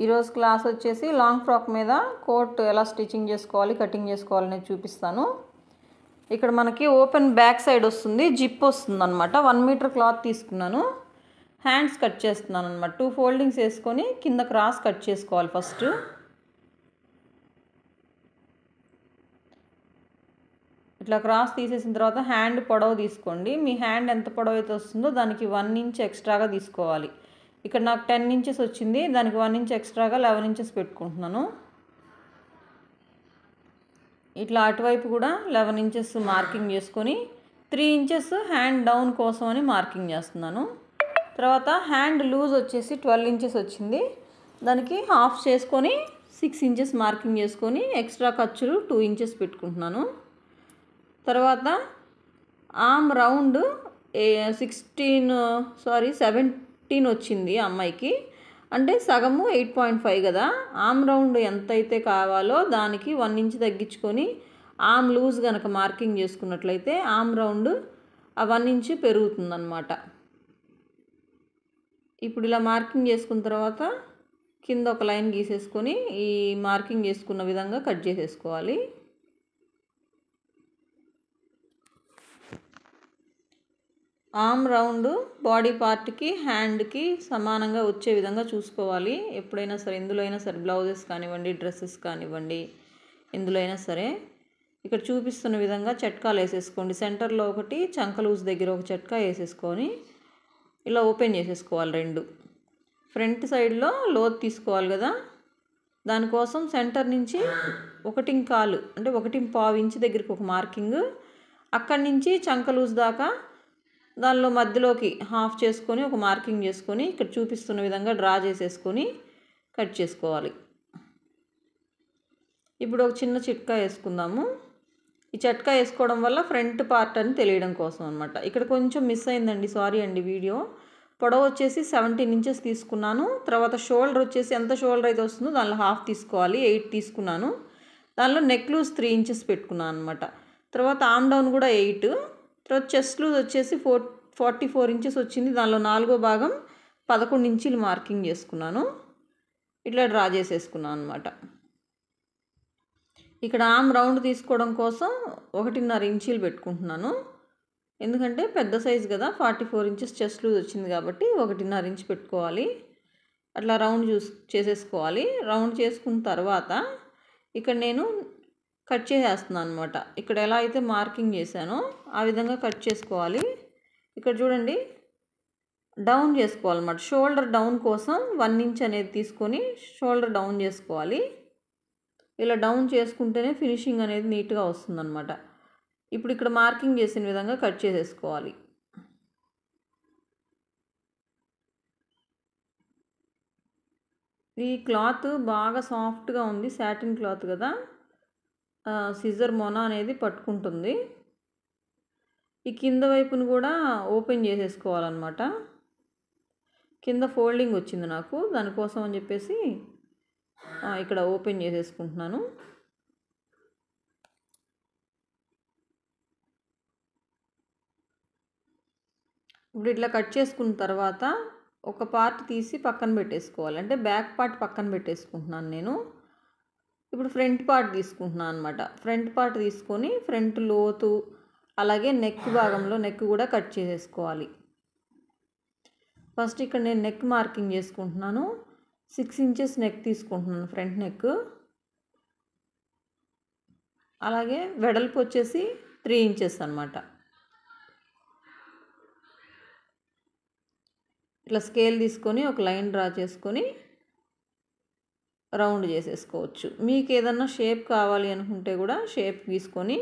ఈరోజు క్లాస్ వచ్చేసి long frock మీద కోట్ ఎలా స్టిచ్చింగ్ చేసుకోవాలి, కటింగ్ చేసుకోవాలని చూపిస్తాను. ఇక్కడ మనకి ఓపెన్ బ్యాక్ సైడ్ వస్తుంది, జిప్ వస్తుంది అనమాట. 1 మీటర్ క్లాత్ తీసుకున్నాను. హ్యాండ్స్ కట్ చేస్తున్నాను అనమాట. 2 ఫోల్డింగ్స్ వేసుకొని కింద క్రాస్ కట్ చేసుకోవాలి. ఫస్ట్ ఇట్లా క్రాస్ తీసేసిన తర్వాత హ్యాండ్ పొడవు తీసుకోండి. మీ హ్యాండ్ ఎంత పొడవు అయితే వస్తుందో దానికి 1 ఇంచ్ ఎక్స్ట్రాగా తీసుకోవాలి. ఇక్కడ నాకు 10 ఇంచెస్ వచ్చింది, దానికి 1 ఇంచ్ ఎక్స్ట్రాగా 11 ఇంచెస్ పెట్టుకుంటున్నాను. ఇట్లా అటువైపు కూడా 11 ఇంచెస్ మార్కింగ్ చేసుకొని 3 ఇంచెస్ హ్యాండ్ డౌన్ కోసం అని మార్కింగ్ చేస్తున్నాను. తర్వాత హ్యాండ్ లూజ్ వచ్చేసి 12 ఇంచెస్ వచ్చింది, దానికి హాఫ్ చేసుకొని 6 ఇంచెస్ మార్కింగ్ చేసుకొని ఎక్స్ట్రా ఖర్చులు 2 ఇంచెస్ పెట్టుకుంటున్నాను. తర్వాత ఆర్మ్ రౌండ్ 17 వచ్చింది అమ్మాయికి, అంటే సగము 8.5 కదా. ఆర్మ్ రౌండ్ ఎంతైతే కావాలో దానికి 1 ఇంచ్ తగ్గించుకొని ఆర్మ్ లూజ్ కనుక మార్కింగ్ చేసుకున్నట్లయితే ఆర్మ్ రౌండ్ 1 ఇంచ్ పెరుగుతుందన్నమాట. ఇప్పుడు ఇలా మార్కింగ్ చేసుకున్న తర్వాత కింద ఒక లైన్ గీసేసుకొని ఈ మార్కింగ్ చేసుకున్న విధంగా కట్ చేసేసుకోవాలి. ఆర్మ్ రౌండ్ బాడీ పార్ట్కి హ్యాండ్కి సమానంగా వచ్చే విధంగా చూసుకోవాలి. ఎప్పుడైనా సరే, ఎందులో అయినా సరే, బ్లౌజెస్ కానివ్వండి, డ్రెస్సెస్ కానివ్వండి, ఎందులో అయినా సరే ఇక్కడ చూపిస్తున్న విధంగా చట్కాలు వేసేసుకోండి. సెంటర్లో ఒకటి, చంక లూజ్ దగ్గర ఒక చట్కా వేసేసుకొని ఇలా ఓపెన్ చేసేసుకోవాలి. 2 ఫ్రంట్ సైడ్లో లోతు తీసుకోవాలి కదా, దానికోసం సెంటర్ నుంచి 1.25 అంటే 1.25 ఇంచ్ దగ్గరికి ఒక మార్కింగ్, అక్కడి నుంచి చంక లూజ్ దాకా దానిలో మధ్యలోకి హాఫ్ చేసుకొని ఒక మార్కింగ్ చేసుకొని ఇక్కడ చూపిస్తున్న విధంగా డ్రా చేసేసుకొని కట్ చేసుకోవాలి. ఇప్పుడు ఒక చిన్న చిట్కా వేసుకుందాము. ఈ చిట్కా వేసుకోవడం వల్ల ఫ్రంట్ పార్ట్ అని తెలియడం కోసం అనమాట. ఇక్కడ కొంచెం మిస్ అయిందండి, సారీ అండి. వీడియో పొడవు వచ్చేసి 17 ఇంచెస్ తీసుకున్నాను. తర్వాత షోల్డర్ వచ్చేసి ఎంత షోల్డర్ అయితే వస్తుందో దానిలో హాఫ్ తీసుకోవాలి, 8 తీసుకున్నాను. దానిలో నెక్ లూజ్ 3 ఇంచెస్ పెట్టుకున్నాను అనమాట. తర్వాత ఆర్మ్ డౌన్ కూడా 8. తర్వాత చెస్ట్ లూజ్ వచ్చేసి 44 ఇంచెస్ వచ్చింది, దానిలో 4వ భాగం 11 ఇంచులు మార్కింగ్ చేసుకున్నాను. ఇట్లా డ్రా చేసేసుకున్నాను అనమాట. ఇక్కడ ఆర్మ్ రౌండ్ తీసుకోవడం కోసం 1.5 ఇంచులు పెట్టుకుంటున్నాను, ఎందుకంటే పెద్ద సైజు కదా. 44 ఇంచెస్ చెస్ట్ లూజ్ వచ్చింది కాబట్టి 1.5 ఇంచ్ పెట్టుకోవాలి. అట్లా రౌండ్ చేసేసుకోవాలి. రౌండ్ చేసుకున్న తర్వాత ఇక్కడ నేను కట్ చేసేస్తున్నాను అనమాట. ఇక్కడ ఎలా అయితే మార్కింగ్ చేశానో ఆ విధంగా కట్ చేసుకోవాలి. ఇక్కడ చూడండి, డౌన్ చేసుకోవాలన్నమాట. షోల్డర్ డౌన్ కోసం 1 ఇంచ్ అనేది తీసుకొని షోల్డర్ డౌన్ చేసుకోవాలి. ఇలా డౌన్ చేసుకుంటేనే ఫినిషింగ్ అనేది నీట్గా వస్తుందన్నమాట. ఇప్పుడు ఇక్కడ మార్కింగ్ చేసిన విధంగా కట్ చేసేసుకోవాలి. ఈ క్లాత్ బాగా సాఫ్ట్గా ఉంది, సాటిన్ క్లాత్ కదా, సిజర్ మొన అనేది పట్టుకుంటుంది. ఈ కింద వైపును కూడా ఓపెన్ చేసేసుకోవాలన్నమాట. కింద ఫోల్డింగ్ వచ్చింది నాకు, దానికోసం అని చెప్పేసి ఇక్కడ ఓపెన్ చేసేసుకుంటున్నాను. ఇప్పుడు ఇట్లా కట్ చేసుకున్న తర్వాత ఒక పార్ట్ తీసి పక్కన పెట్టేసుకోవాలి, అంటే బ్యాక్ పార్ట్ పక్కన పెట్టేసుకుంటున్నాను నేను. ఇప్పుడు ఫ్రంట్ పార్ట్ తీసుకుంటున్నాను అనమాట. ఫ్రంట్ పార్ట్ తీసుకొని ఫ్రంట్ లోతు అలాగే నెక్ భాగంలో నెక్ కూడా కట్ చేసేసుకోవాలి. ఫస్ట్ ఇక్కడ నేను నెక్ మార్కింగ్ చేసుకుంటున్నాను. 6 ఇంచెస్ నెక్ తీసుకుంటున్నాను, ఫ్రంట్ నెక్. అలాగే వెడల్పు వచ్చేసి 3 ఇంచెస్ అనమాట. ఇట్లా స్కేల్ తీసుకొని ఒక లైన్ డ్రా చేసుకొని రౌండ్ చేసేసుకోవచ్చు. మీకు ఏదన్నా షేప్ కావాలి అనుకుంటే కూడా షేప్ తీసుకొని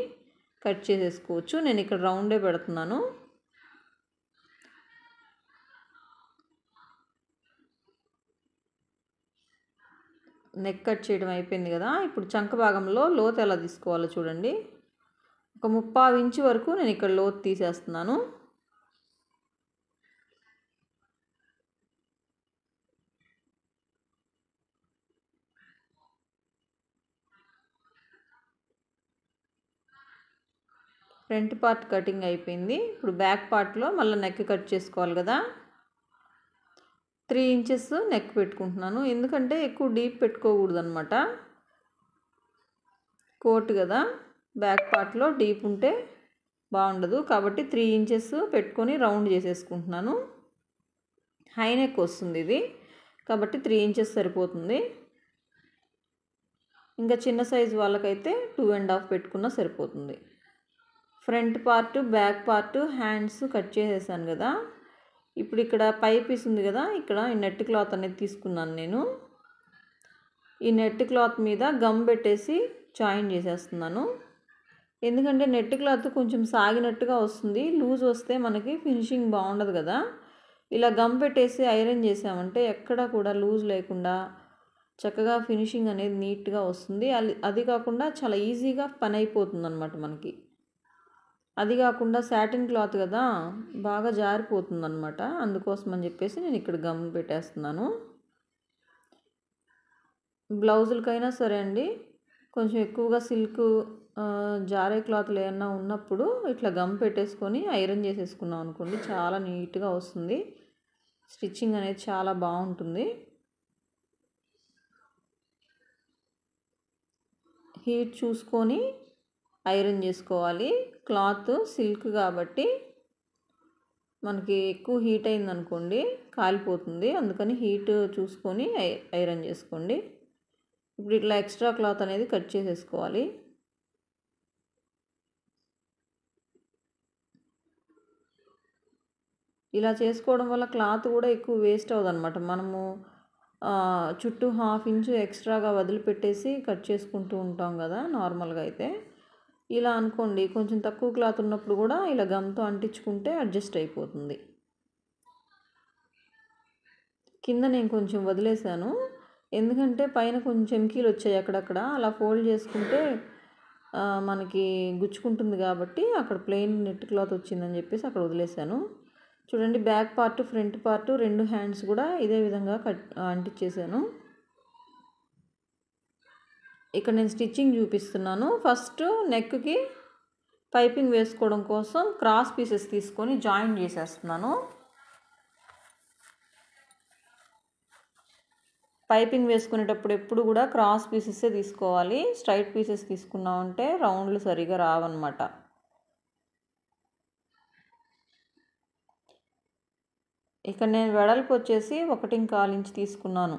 కట్ చేసేసుకోవచ్చు. నేను ఇక్కడ రౌండే పెడుతున్నాను. నెక్ కట్ చేయడం అయిపోయింది కదా. ఇప్పుడు చంక భాగంలో లోతు ఎలా తీసుకోవాలో చూడండి. ఒక 3/4 ఇంచు వరకు నేను ఇక్కడ లోతు తీసేస్తున్నాను. ఫ్రంట్ పార్ట్ కటింగ్ అయిపోయింది. ఇప్పుడు బ్యాక్ పార్ట్లో మళ్ళీ నెక్ కట్ చేసుకోవాలి కదా. 3 ఇంచెస్ నెక్ పెట్టుకుంటున్నాను. ఎందుకంటే ఎక్కువ డీప్ పెట్టుకోకూడదనమాట. కోట్ కదా, బ్యాక్ పార్ట్లో డీప్ ఉంటే బాగుండదు. కాబట్టి 3 ఇంచెస్ పెట్టుకొని రౌండ్ చేసేసుకుంటున్నాను. హై నెక్ వస్తుంది ఇది, కాబట్టి 3 ఇంచెస్ సరిపోతుంది. ఇంకా చిన్న సైజు వాళ్ళకైతే 2.5 పెట్టుకున్నా సరిపోతుంది. Front part, back part, hands cut చేసేసాను కదా. ఇప్పుడు ఇక్కడ పై పీస్ ఉంది కదా, ఇక్కడ ఈ నెట్ క్లాత్ అనేది తీసుకున్నాను నేను. ఈ నెట్ క్లాత్ మీద గమ్ పెట్టేసి జాయిన్ చేసేస్తున్నాను. ఎందుకంటే నెట్ క్లాత్ కొంచెం సాగినట్టుగా వస్తుంది, లూజ్ వస్తే మనకి ఫినిషింగ్ బాగుండదు కదా. ఇలా గమ్ పెట్టేసి ఐరన్ చేసామంటే ఎక్కడ కూడా లూజ్ లేకుండా చక్కగా ఫినిషింగ్ అనేది నీట్గా వస్తుంది. అది కాకుండా చాలా ఈజీగా పని అయిపోతుంది అనమాట మనకి. అది కాకుండా సాటిన్ క్లాత్ కదా, బాగా జారిపోతుంది అనమాట. అందుకోసం అని చెప్పేసి నేను ఇక్కడ గమ్ పెట్టేస్తున్నాను. బ్లౌజులకైనా సరే అండి, కొంచెం ఎక్కువగా సిల్క్ జారే క్లాత్లు ఏమన్నా ఉన్నప్పుడు ఇట్లా గమ్ పెట్టేసుకొని ఐరన్ చేసేసుకున్నాం అనుకోండి, చాలా నీట్గా వస్తుంది. స్టిచ్చింగ్ అనేది చాలా బాగుంటుంది. హీట్ చూసుకొని ఐరన్ చేసుకోవాలి. క్లాత్ సిల్క్ కాబట్టి మనకి ఎక్కువ హీట్ అయిందనుకోండి కాలిపోతుంది. అందుకని హీట్ చూసుకొని ఐరన్ చేసుకోండి. ఇప్పుడు ఇట్లా ఎక్స్ట్రా క్లాత్ అనేది కట్ చేసేసుకోవాలి. ఇలా చేసుకోవడం వల్ల క్లాత్ కూడా ఎక్కువ వేస్ట్ అవ్వదు అనమాట. మనము చుట్టూ 1/2 ఇంచు ఎక్స్ట్రాగా వదిలిపెట్టేసి కట్ చేసుకుంటూ ఉంటాం కదా నార్మల్గా అయితే. ఇలా అనుకోండి, కొంచెం తక్కువ క్లాత్ ఉన్నప్పుడు కూడా ఇలా గమ్తో అంటించుకుంటే అడ్జస్ట్ అయిపోతుంది. కింద నేను కొంచెం వదిలేసాను, ఎందుకంటే పైన కొంచెం చెమ్కీలు వచ్చాయి అక్కడక్కడ. అలా ఫోల్డ్ చేసుకుంటే మనకి గుచ్చుకుంటుంది కాబట్టి అక్కడ ప్లెయిన్ నెట్ క్లాత్ వచ్చిందని చెప్పేసి అక్కడ వదిలేసాను. చూడండి, back part, front part, 2 hands కూడా ఇదే విధంగా అంటించేసాను. ఇక్కడ నేను స్టిచ్చింగ్ చూపిస్తున్నాను. ఫస్ట్ నెక్కి పైపింగ్ వేసుకోవడం కోసం క్రాస్ పీసెస్ తీసుకొని జాయిన్ చేసేస్తున్నాను. పైపింగ్ వేసుకునేటప్పుడు ఎప్పుడు కూడా క్రాస్ పీసెసే తీసుకోవాలి. స్ట్రైట్ పీసెస్ తీసుకున్నామంటే రౌండ్లు సరిగా రావన్నమాట. ఇక్కడ నేను వెడల్పు వచ్చేసి 1.25 ఇంచ్ తీసుకున్నాను.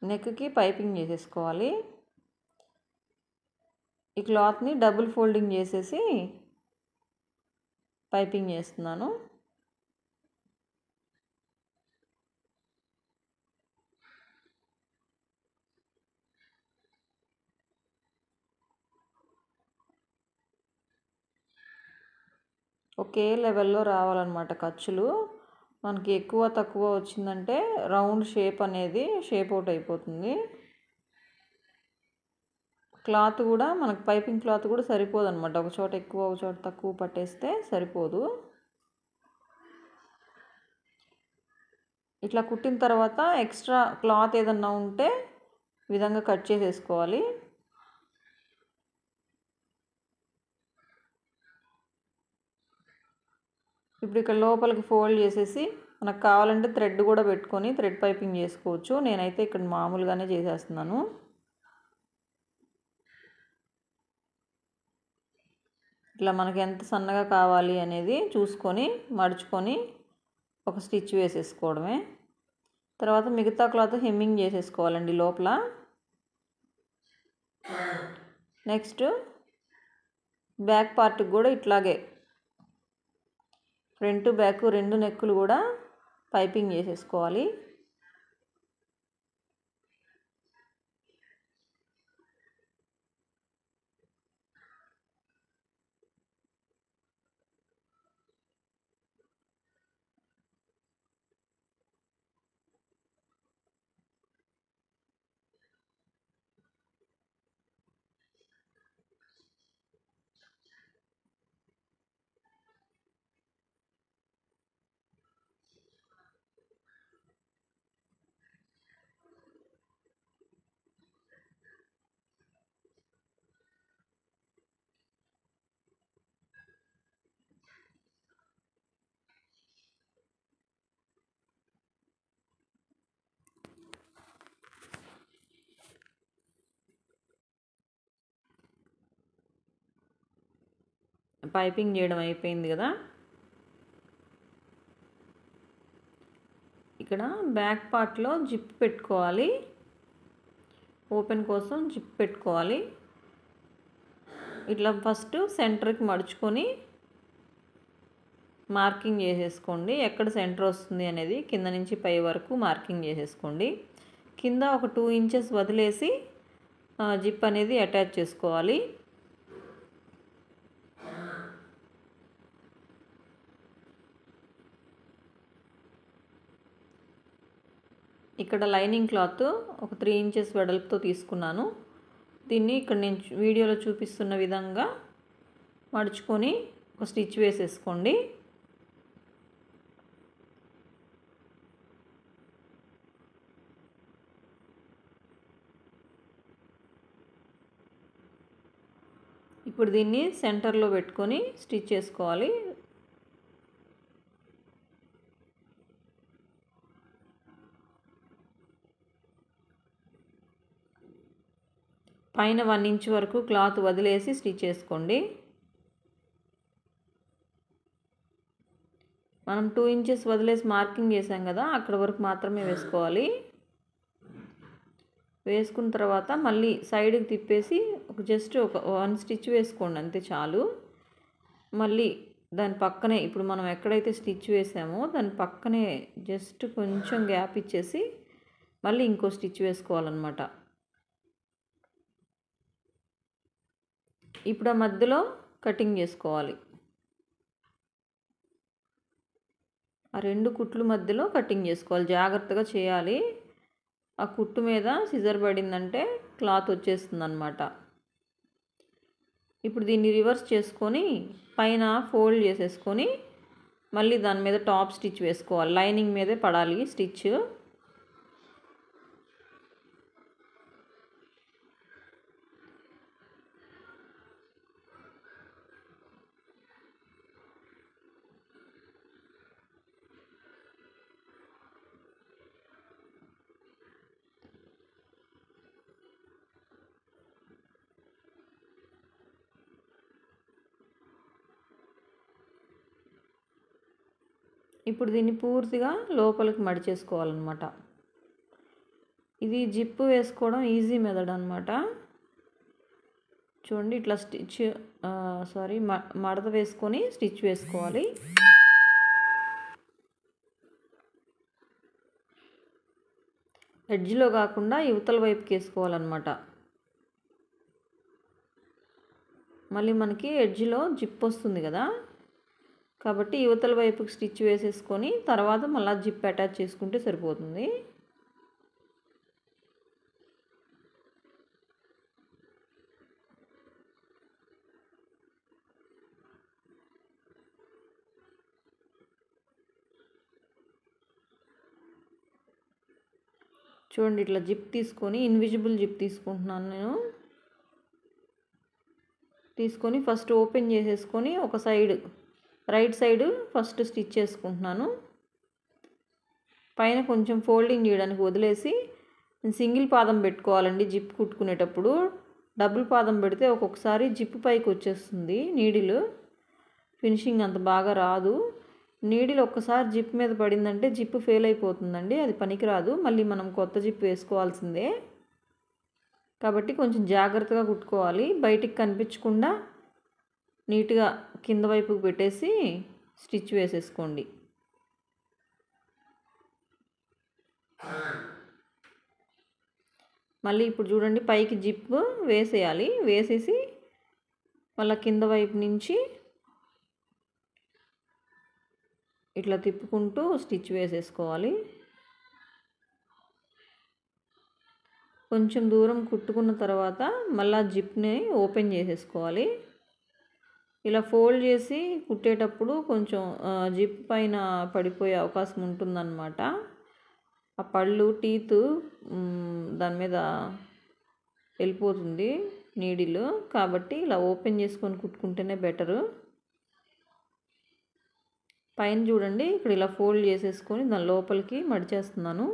నెక్కి పైపింగ్ చేసేసుకోవాలి. ఈ క్లాత్ని డబుల్ ఫోల్డింగ్ చేసేసి పైపింగ్ చేస్తున్నాను. ఒకే లెవెల్లో రావాలన్నమాట ఖర్చులు. మనకి ఎక్కువ తక్కువ వచ్చిందంటే రౌండ్ షేప్ అనేది షేప్ అవుట్ అయిపోతుంది. క్లాత్ కూడా మనకు పైపింగ్ క్లాత్ కూడా సరిపోదన్నమాట. ఒక చోట ఎక్కువ ఒక చోట తక్కువ పట్టేస్తే సరిపోదు. ఇట్లా కుట్టిన తర్వాత ఎక్స్ట్రా క్లాత్ ఏదన్నా ఉంటే ఈ విధంగా కట్ చేసేసుకోవాలి. ఇప్పుడు ఇక్కడ లోపలికి ఫోల్డ్ చేసేసి మనకు కావాలంటే థ్రెడ్ కూడా పెట్టుకొని థ్రెడ్ పైపింగ్ చేసుకోవచ్చు. నేనైతే ఇక్కడ మామూలుగానే చేసేస్తున్నాను. ఇట్లా మనకి ఎంత సన్నగా కావాలి అనేది చూసుకొని మడుచుకొని ఒక స్టిచ్ వేసేసుకోవడమే. తర్వాత మిగతా క్లాత్ హెమ్మింగ్ చేసేసుకోవాలండి లోపల. నెక్స్ట్ బ్యాక్ పార్ట్కి కూడా ఇట్లాగే ఫ్రంట్ బ్యాక్ 2 నెక్కులు కూడా పైపింగ్ చేసేసుకోవాలి. పైపింగ్ చేయడం అయిపోయింది కదా. ఇక్కడ బ్యాక్ పార్ట్లో జిప్ పెట్టుకోవాలి, ఓపెన్ కోసం జిప్ పెట్టుకోవాలి. ఇట్లా ఫస్ట్ సెంటర్కి మడుచుకొని మార్కింగ్ చేసేసుకోండి. ఎక్కడ సెంటర్ వస్తుంది అనేది కింద నుంచి పై వరకు మార్కింగ్ చేసేసుకోండి. కింద ఒక 2 ఇంచెస్ వదిలేసి జిప్ అనేది అటాచ్ చేసుకోవాలి. ఇక్కడ లైనింగ్ క్లాత్ ఒక 3 ఇంచెస్ వెడల్పుతో తీసుకున్నాను. దీన్ని ఇక్కడ నేను వీడియోలో చూపిస్తున్న విధంగా మడుచుకొని ఒక స్టిచ్ వేసేసుకోండి. ఇప్పుడు దీన్ని సెంటర్లో పెట్టుకొని స్టిచ్ చేసుకోవాలి. పైన 1 ఇంచ్ వరకు క్లాత్ వదిలేసి స్టిచ్ చేసుకోండి. మనం 2 ఇంచెస్ వదిలేసి మార్కింగ్ చేసాం కదా, అక్కడ వరకు మాత్రమే వేసుకోవాలి. వేసుకున్న తర్వాత మళ్ళీ సైడ్కి తిప్పేసి జస్ట్ ఒక 1 స్టిచ్ వేసుకోండి, అంతే చాలు. మళ్ళీ దాని పక్కనే ఇప్పుడు మనం ఎక్కడైతే స్టిచ్ వేసామో దాని పక్కనే జస్ట్ కొంచెం గ్యాప్ ఇచ్చేసి మళ్ళీ ఇంకో స్టిచ్ వేసుకోవాలన్నమాట. ఇప్పుడు ఆ మధ్యలో కటింగ్ చేసుకోవాలి. ఆ 2 కుట్లు మధ్యలో కటింగ్ చేసుకోవాలి, జాగ్రత్తగా చేయాలి. ఆ కుట్టు మీద సిజర్ పడిందంటే క్లాత్ వచ్చేస్తుంది అన్నమాట. ఇప్పుడు దీన్ని రివర్స్ చేసుకొని పైన ఫోల్డ్ చేసేసుకొని మళ్ళీ దాని మీద టాప్ స్టిచ్ వేసుకోవాలి. లైనింగ్ మీదే పడాలి స్టిచ్. ఇప్పుడు దీన్ని పూర్తిగా లోపలికి మడిచేసుకోవాలన్నమాట. ఇది జిప్ వేసుకోవడం ఈజీ మెథడ్ అన్నమాట. చూడండి, ఇట్లా స్టిచ్ మడత వేసుకొని స్టిచ్ వేసుకోవాలి. ఎడ్జ్లో కాకుండా యువతల వైపుకి వేసుకోవాలన్నమాట. మళ్ళీ మనకి ఎడ్జ్లో జిప్ వస్తుంది కదా, కాబట్టి యువతల వైపుకి స్టిచ్ వేసేసుకొని తర్వాత మళ్ళీ జిప్ అటాచ్ చేసుకుంటే సరిపోతుంది. చూడండి, ఇట్లా జిప్ తీసుకొని ఇన్విజిబుల్ జిప్ తీసుకుంటున్నాను నేను. తీసుకొని ఫస్ట్ ఓపెన్ చేసేసుకొని ఒక side right side first stitch చేసుకుంటున్నాను. పైన కొంచెం ఫోల్డింగ్ చేయడానికి వదిలేసి సింగిల్ పాదం పెట్టుకోవాలండి. జిప్ కుట్టుకునేటప్పుడు డబుల్ పాదం పెడితే ఒక్కొక్కసారి జిప్ పైకి వచ్చేస్తుంది, నీడిల్ ఫినిషింగ్ అంత బాగా రాదు. నీడిల్ ఒక్కసారి జిప్ మీద పడిందంటే జిప్ ఫెయిల్ అయిపోతుందండి, అది పనికిరాదు. మళ్ళీ మనం కొత్త జిప్ వేసుకోవాల్సిందే. కాబట్టి కొంచెం జాగ్రత్తగా కుట్టుకోవాలి. బయటికి కనిపించకుండా నీట్గా కింద వైపుకి పెట్టేసి స్టిచ్ వేసేసుకోండి. మళ్ళీ ఇప్పుడు చూడండి, పైకి జిప్ వేసేయాలి. వేసేసి మళ్ళీ కింద వైపు నుంచి ఇట్లా తిప్పుకుంటూ స్టిచ్ వేసేసుకోవాలి. కొంచెం దూరం కుట్టుకున్న తర్వాత మళ్ళీ జిప్ని ఓపెన్ చేసేసుకోవాలి. ఇలా ఫోల్డ్ చేసి కుట్టేటప్పుడు కొంచెం జిప్ పైన పడిపోయే అవకాశం ఉంటుందన్నమాట. ఆ పళ్ళు టీత్ దాని మీద వెళ్ళిపోతుంది నీడిల్, కాబట్టి ఇలా ఓపెన్ చేసుకొని కుట్టుకుంటేనే బెటరు. పైన చూడండి, ఇక్కడ ఇలా ఫోల్డ్ చేసేసుకొని దాని లోపలికి మడిచేస్తున్నాను.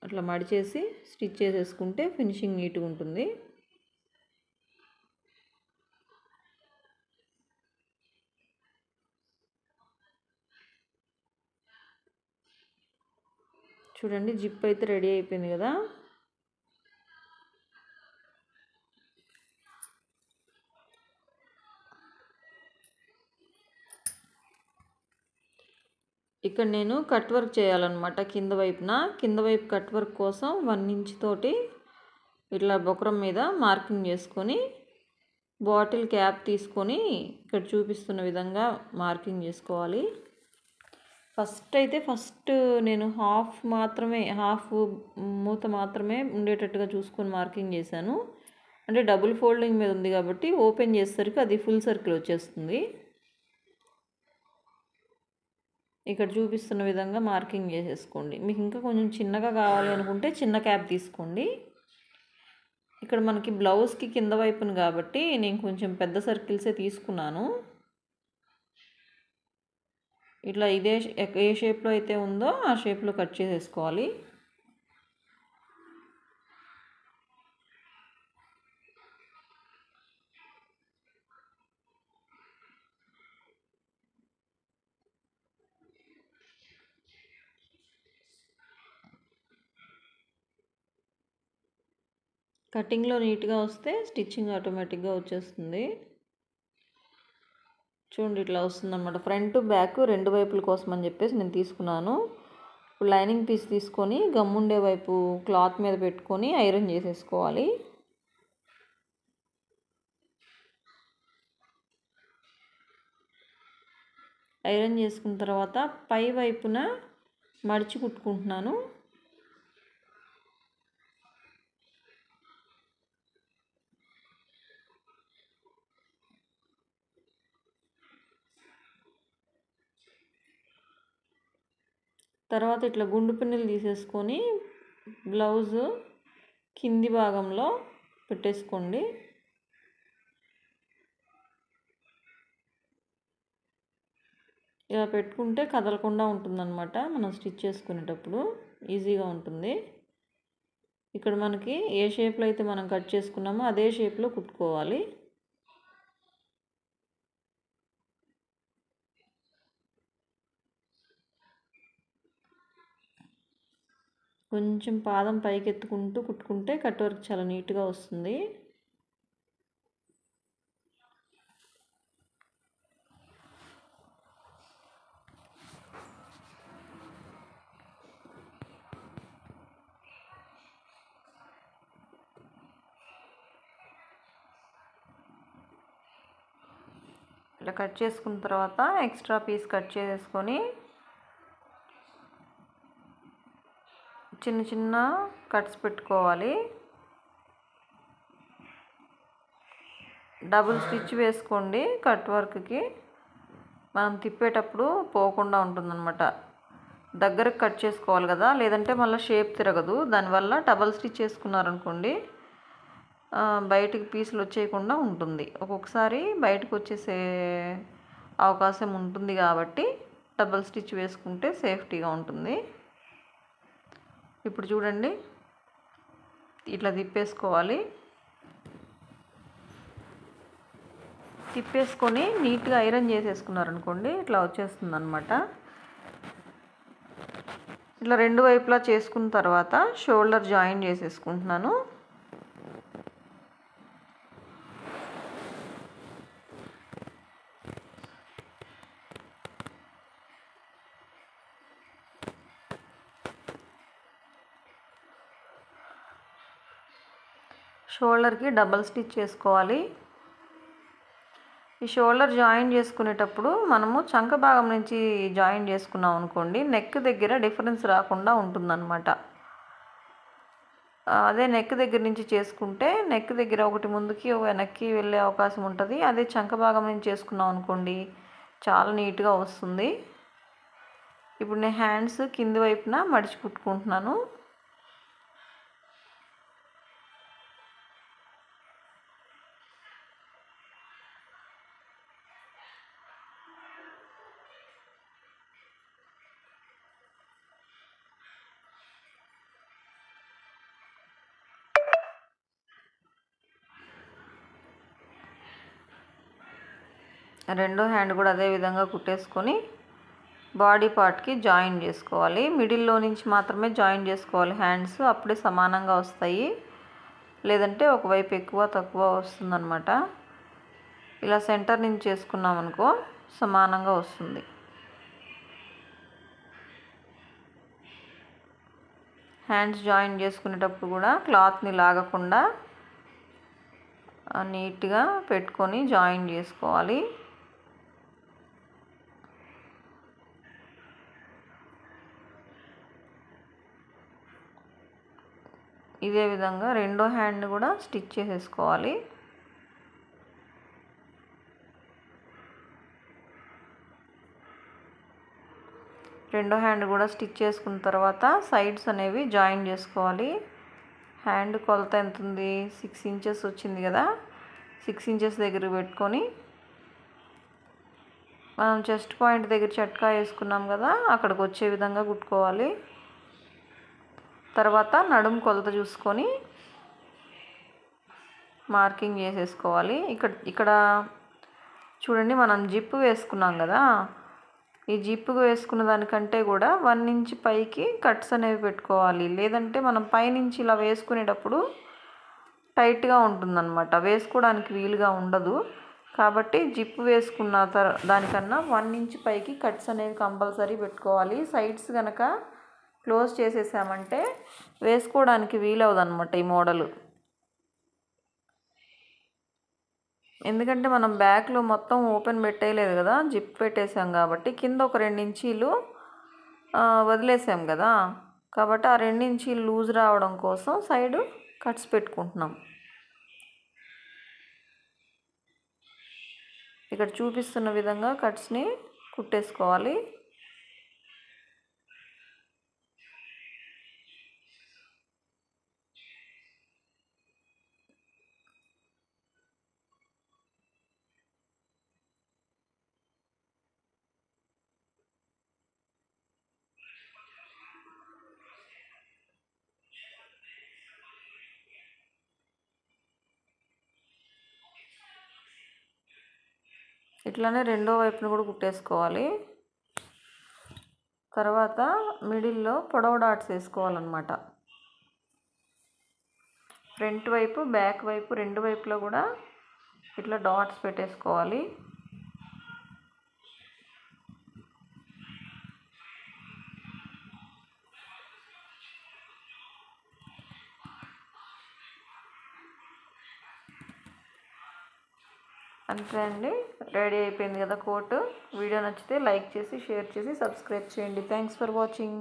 అట్లా మడిచేసి స్టిచ్ చేసేసుకుంటే ఫినిషింగ్ నీట్గా ఉంటుంది. చూడండి జిప్ అయితే రెడీ అయిపోయింది కదా. ఇక్కడ నేను కట్ వర్క్ చేయాలన్నమాట. కింద వైపు కట్ వర్క్ కోసం 1 ఇంచ్ తోటి ఇట్లా బొకరం మీద మార్కింగ్ చేసుకొని బాటిల్ క్యాప్ తీసుకొని ఇక్కడ చూపిస్తున్న విధంగా మార్కింగ్ చేసుకోవాలి. ఫస్ట్ నేను హాఫ్ మూత మాత్రమే ఉండేటట్టుగా చూసుకొని మార్కింగ్ చేశాను. అంటే డబుల్ ఫోల్డింగ్ మీద ఉంది కాబట్టి ఓపెన్ చేసేసరికి అది ఫుల్ సర్కిల్ వచ్చేస్తుంది. ఇక్కడ చూపిస్తున్న విధంగా మార్కింగ్ చేసేసుకోండి. మీకు ఇంకా కొంచెం చిన్నగా కావాలి అనుకుంటే చిన్న క్యాప్ తీసుకోండి. ఇక్కడ మనకి బ్లౌజ్కి కింద వైపును కాబట్టి నేను కొంచెం పెద్ద సర్కిల్సే తీసుకున్నాను. ఇట్లా ఏ షేప్లో అయితే ఉందో ఆ షేప్లో కట్ చేసేసుకోవాలి. కటింగ్లో నీట్గా వస్తే స్టిచ్చింగ్ ఆటోమేటిక్గా వచ్చేస్తుంది. చూడండి ఇట్లా వస్తుంది అన్నమాట. ఫ్రంట్ బ్యాక్ 2 వైపుల కోసం అని చెప్పేసి నేను తీసుకున్నాను. ఇప్పుడు లైనింగ్ పీస్ తీసుకొని గమ్ముండే వైపు క్లాత్ మీద పెట్టుకొని ఐరన్ చేసేసుకోవాలి. ఐరన్ చేసుకున్న తర్వాత పై వైపున మడిచి కుట్టుకుంటున్నాను. తర్వాత ఇట్లా గుండు పిన్నులు తీసేసుకొని బ్లౌజ్ కింది భాగంలో పెట్టేసుకోండి. ఇలా పెట్టుకుంటే కదలకుండా ఉంటుందన్నమాట. మనం స్టిచ్ చేసుకునేటప్పుడు ఈజీగా ఉంటుంది. ఇక్కడ మనకి ఏ షేప్లో అయితే మనం కట్ చేసుకున్నామో అదే షేప్లో కుట్టుకోవాలి. కొంచెం పాదం పైకి ఎత్తుకుంటూ కుట్టుకుంటే కట్ వర్క్ చాలా నీట్గా వస్తుంది. ఇలా కట్ చేసుకున్న తర్వాత ఎక్స్ట్రా పీస్ కట్ చేసేసుకొని చిన్న చిన్న కట్స్ పెట్టుకోవాలి. డబుల్ స్టిచ్ వేసుకోండి. కట్ వర్క్కి మనం తిప్పేటప్పుడు పోకుండా ఉంటుందన్నమాట. దగ్గరకు కట్ చేసుకోవాలి కదా, లేదంటే మళ్ళీ షేప్ తిరగదు. దానివల్ల డబల్ స్టిచ్ చేసుకున్నారనుకోండి బయటికి పీసులు వచ్చేయకుండా ఉంటుంది. ఒక్కొక్కసారి బయటకు వచ్చేసే అవకాశం ఉంటుంది కాబట్టి డబల్ స్టిచ్ వేసుకుంటే సేఫ్టీగా ఉంటుంది. ఇప్పుడు చూడండి ఇట్లా తిప్పేసుకోవాలి. తిప్పేసుకొని నీట్గా ఐరన్ చేసేసుకున్నారనుకోండి ఇట్లా వచ్చేస్తుంది అన్నమాట. ఇట్లా 2 వైపులా చేసుకున్న తర్వాత షోల్డర్ జాయిన్ చేసేసుకుంటున్నాను. షోల్డర్కి డబల్ స్టిచ్ చేసుకోవాలి. ఈ షోల్డర్ జాయిన్ చేసుకునేటప్పుడు మనము చంక భాగం నుంచి జాయిన్ చేసుకున్నాం అనుకోండి నెక్ దగ్గర డిఫరెన్స్ రాకుండా ఉంటుందన్నమాట. అదే నెక్ దగ్గర నుంచి చేసుకుంటే నెక్ దగ్గర ఒకటి ముందుకి వెనక్కి వెళ్ళే అవకాశం ఉంటుంది. అదే చంక భాగం నుంచి చేసుకున్నాం అనుకోండి చాలా నీట్గా వస్తుంది. ఇప్పుడు నేను హ్యాండ్స్ కింది వైపున మడిచి కుట్టుకుంటున్నాను. రెండో హ్యాండ్ కూడా అదే విధంగా కుట్టేసుకొని బాడీ పార్ట్కి జాయిన్ చేసుకోవాలి. మిడిల్లో నుంచి మాత్రమే జాయిన్ చేసుకోవాలి హ్యాండ్స్, అప్పుడే సమానంగా వస్తాయి. లేదంటే ఒకవైపు ఎక్కువ తక్కువ వస్తుందన్నమాట. ఇలా సెంటర్ నుంచి చేసుకున్నాం అనుకో సమానంగా వస్తుంది. హ్యాండ్స్ జాయిన్ చేసుకునేటప్పుడు కూడా క్లాత్ని లాగకుండా నీట్గా పెట్టుకొని జాయిన్ చేసుకోవాలి. ఇదే విధంగా రెండో హ్యాండ్ కూడా స్టిచ్ చేసేసుకోవాలి. రెండో హ్యాండ్ కూడా స్టిచ్ చేసుకున్న తర్వాత సైడ్స్ అనేవి జాయిన్ చేసుకోవాలి. హ్యాండ్ కొలత ఎంత ఉంది, 6 ఇంచెస్ వచ్చింది కదా. 6 ఇంచెస్ దగ్గర పెట్టుకొని మనం చెస్ట్ పాయింట్ దగ్గర చట్కా వేసుకున్నాం కదా, అక్కడికి వచ్చే విధంగా కుట్టుకోవాలి. తర్వాత నడుము కొలత చూసుకొని మార్కింగ్ చేసేసుకోవాలి. ఇక్కడ చూడండి, మనం జిప్ వేసుకున్నాం కదా, ఈ జిప్పుకు వేసుకున్న దానికంటే కూడా 1 ఇంచ్ పైకి కట్స్ అనేవి పెట్టుకోవాలి. లేదంటే మనం పైనుంచి ఇలా వేసుకునేటప్పుడు టైట్గా ఉంటుందన్నమాట, వేసుకోవడానికి వీలుగా ఉండదు. కాబట్టి జిప్ వేసుకున్న దానికన్నా 1 ఇంచ్ పైకి కట్స్ అనేవి కంపల్సరీ పెట్టుకోవాలి. సైడ్స్ కనుక క్లోజ్ చేసేసామంటే వేసుకోవడానికి వీలవదన్నమాట ఈ మోడలు. ఎందుకంటే మనం బ్యాక్లో మొత్తం ఓపెన్ పెట్టేయలేదు కదా, జిప్ పెట్టేసాం కాబట్టి కింద ఒక 2 ఇంచీలు వదిలేసాం కదా, కాబట్టి ఆ 2 ఇంచీలు లూజ్ రావడం కోసం సైడ్ కట్స్ పెట్టుకుంటున్నాం. ఇక్కడ చూపిస్తున్న విధంగా కట్స్ని కుట్టేసుకోవాలి. ఇట్లానే రెండో వైపును కూడా కుట్టేసుకోవాలి. తర్వాత మిడిల్లో పొడవు డాట్స్ వేసుకోవాలన్నమాట. ఫ్రంట్ వైపు బ్యాక్ వైపు రెండు వైపులో కూడా ఇట్లా డాట్స్ పెట్టేసుకోవాలి. అంతే అండి, రెడీ అయిపోయింది కదా కోట్. వీడియో నచ్చితే లైక్ చేసి, షేర్ చేసి, సబ్స్క్రైబ్ చేయండి. Thanks for watching.